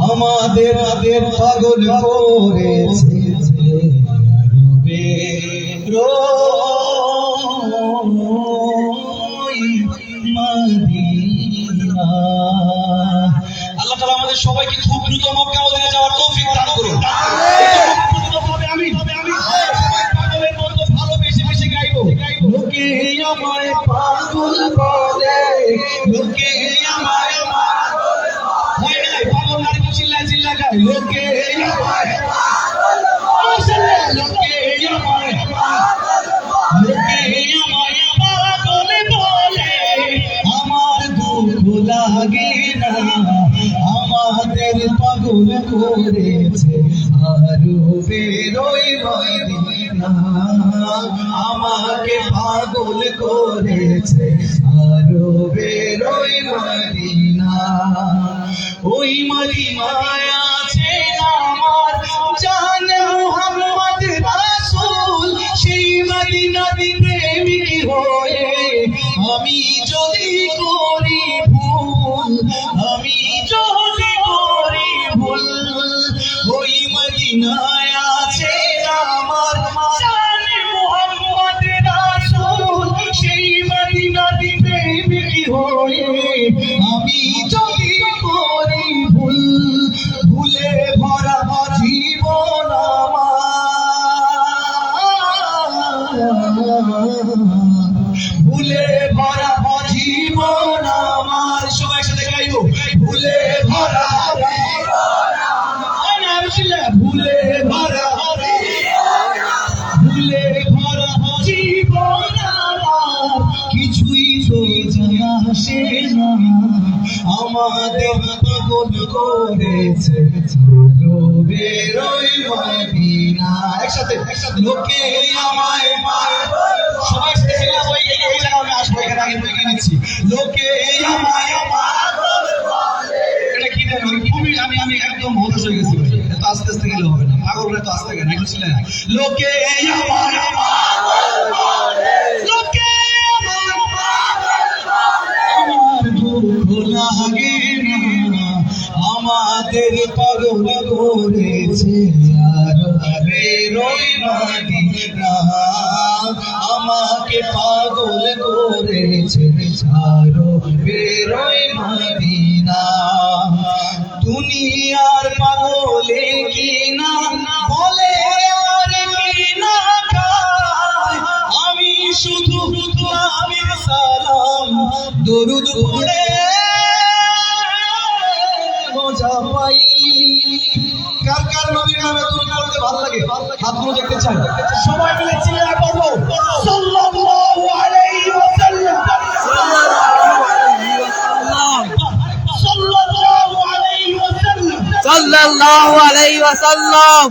আমাদের পাগল করেছে আল্লাহ তাআলা আমাদের সবাইকে খুব দ্রুত মক্কা মদিনা যাওয়ার তৌফিক দান করুন। আমি পাগলের মতো ভালো বেশি বেশি গাইবো। লোকে আমায় পাগল বলে, লোকে আমায় হয় নাই পাগল নারী চিল্লা চিল্লা গায়। লোকে আমায় লোকে আমায় পাগল বলে, আমার দুঃখ লাগে না। আমাদের পাগল করেছে আরো বেরোই মদিনা, আমাকে পাগল করেছে আরো বেরোই মদিনা। ওই মদিনায় আছে আমার জান মুহাম্মদ রাসূল, সেই মদিনার প্রেমিক হয়ে আমি যদি করি ভুল, আমি যদি করি ভুল। ওই মদিনায় আছে আমার জান মুহাম্মদ রাসূল, সেই মদিনার প্রেমিক হয়ে আমি যদি করি ভুল। ভুলে ভরা জীবন ভুলে ভরা জীবন আমার, সবাই সাথে গাইবো। ভুলে ভরা ভুলে ভরা ভুলে ভরা জীবন আমার, কিছুই তো জানা আসে না। আমাদের পাগল করেছে চলো বেরোই মদিনা। একসাথে লোকে আমায় সবাই সাথে এই জায়গায় আমি আসবো, এখানে আগে বলে নিচ্ছি। লোকে আমায় এটা কি দেন খুবই আমি একদম হতাশ হয়ে গেছি। এত আস্তে আস্তে গেলে হবে না, পাগলরা তো আস্তে গেলে একটু ছিলেন। লোকে আমায় লোকে আমার দুঃখ লাগে না। আমাদের পাগল করেছে আরো বেরোই মদিনা, আমাকে পাগল করেছে আরো বেরোই মদিনা। দুনিয়ার পাগলে কিনা বলে আর কিনা খায়, আমি শুধু আমির সালাম দরুদ পড়ে মজা পাই। কার কার নবীর নামে দরুদ পড়তে ভালো লাগে? হাতগুলো দেখতে চাই, সবাই মিলে চিল্লায় পড়বো সাল্লাল্লাহু আলাইহি ওয়াসাল্লাম, সাল্লাল্লাহু আলাইহি ওয়াসাল্লাম।